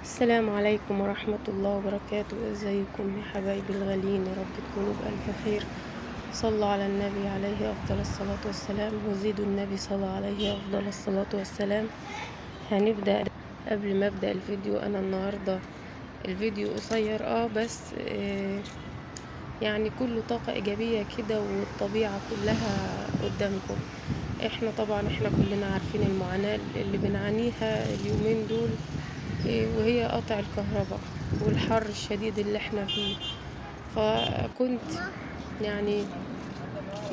السلام عليكم ورحمة الله وبركاته. ازيكم يا حبايبي الغاليين؟ يا رب تكونوا بألف خير. صلوا على النبي عليه أفضل الصلاة والسلام، وزيدوا النبي صلى عليه أفضل الصلاة والسلام. هنبدأ. قبل ما أبدأ الفيديو، أنا النهاردة الفيديو قصير بس يعني كله طاقة إيجابية كده، والطبيعة كلها قدامكم. احنا طبعا كلنا عارفين المعاناة اللي بنعانيها اليومين دول، وهي قطع الكهرباء والحر الشديد اللي احنا فيه. فكنت يعني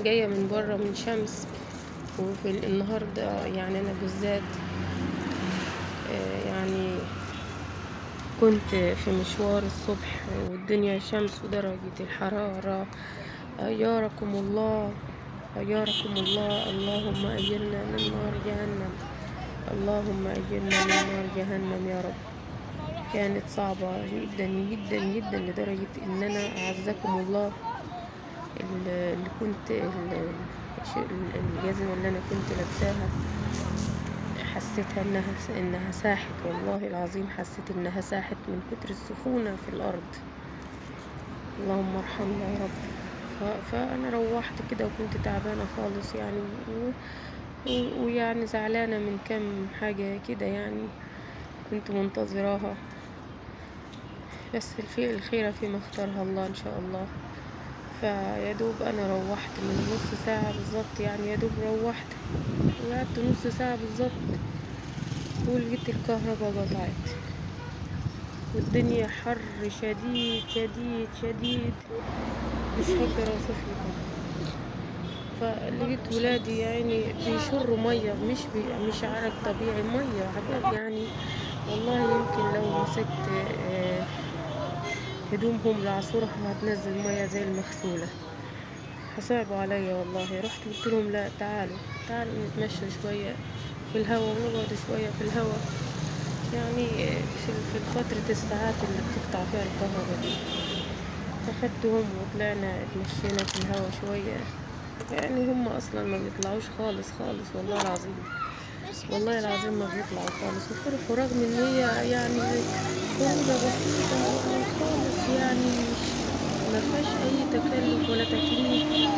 جاية من بره من شمس، وفي النهاردة يعني أنا بالذات يعني كنت في مشوار الصبح، والدنيا شمس ودرجة الحرارة أياركم الله أياركم الله. اللهم أجرنا من نار جهنم، اللهم أجرنا من نار جهنم يا رب. كانت صعبة جدا جدا جدا، لدرجة ان انا اعزكم الله اللي كنت الجزمة اللي انا كنت لابساها حسيتها انها ساحت، والله العظيم حسيت انها ساحت من كتر السخونة في الارض. اللهم ارحمنا يا رب. فانا روحت كده وكنت تعبانة خالص يعني، ويعني زعلانة من كم حاجة كده يعني كنت منتظراها، بس الخيرة فيما اختارها الله ان شاء الله. فيا دوب انا روحت من نص ساعة بالظبط، يعني يا دوب روحت وقعدت نص ساعة بالظبط، ولقيت الكهرباء قطعت، والدنيا حر شديد شديد شديد، مش هقدر اوصف لكم. فلقيت ولادي يعني بيشروا مية، مش عرق طبيعي، مية يعني. والله يمكن لو مسكت هدومهم لعصورها هتنزل مية زي المغسولة. فصعبوا عليا والله. رحت قلت لهم لا، تعالوا نتمشى شوية في الهوا، ونقعد شوية في الهوا، يعني في فترة الساعات اللي بتقطع فيها الكهرباء دي. فخدتهم وطلعنا اتمشينا في الهوا شوية. يعني هم اصلا ما بيطلعوش خالص خالص، والله العظيم والله العظيم ما بيطلعوا خالص. وفرحوا رغم ان هي يعني خروجة بسيطة خالص، يعني ما فيهاش اي تكلف ولا تكليف،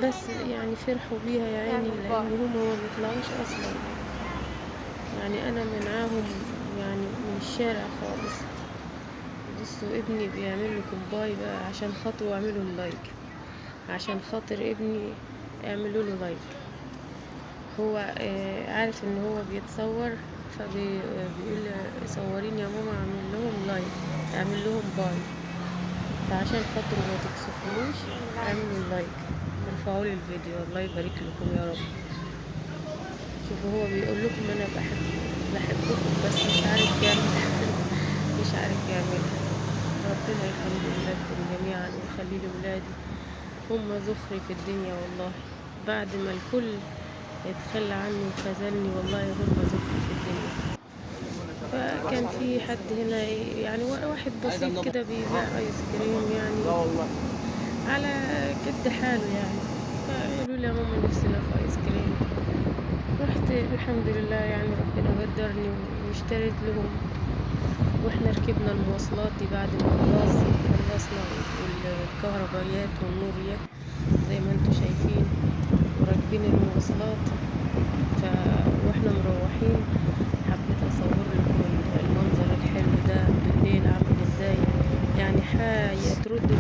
بس يعني فرحوا بيها يا عيني، لان هما ما بيطلعوش اصلا. يعني انا منعاهم يعني من الشارع خالص. بصوا ابني بيعمل لكم باي بقى عشان خاطر، واعملوا لايك عشان خاطر ابني، اعملوا له لايك. هو عارف ان هو بيتصور، فبيقول صوريني يا ماما، اعمل لهم لايك، اعمل لهم باي. فعشان خاطر ما تكسفونيش اعملوا اللايك، ارفعوا لي الفيديو، الله يبارك لكم يا رب. شوفوا هو بيقول لكم انا بحبكم، بس مش عارف يعمل مش عارف يعملها. ربنا يخلي ولادكم جميعا ويخلي لي ولادي، هم ذخري في الدنيا والله. بعد ما الكل يتخلى عني وخذلني، والله هم ذخري في الدنيا. فكان في حد هنا يعني واحد بسيط كده بيبيع ايس كريم، يعني على قد حاله يعني. فقالوا لي يا ماما نفسنا في ايس كريم. رحت الحمد لله، يعني ربنا قدرني واشتريت لهم. واحنا ركبنا المواصلات دي بعد ما خلصنا الكهربائيات والنوريات زي ما انتوا شايفين، وراكبين المواصلات. واحنا مروحين حبيت اصور لكم المنظر الحلو ده بالليل عامل ازاي، يعني حاجة ترد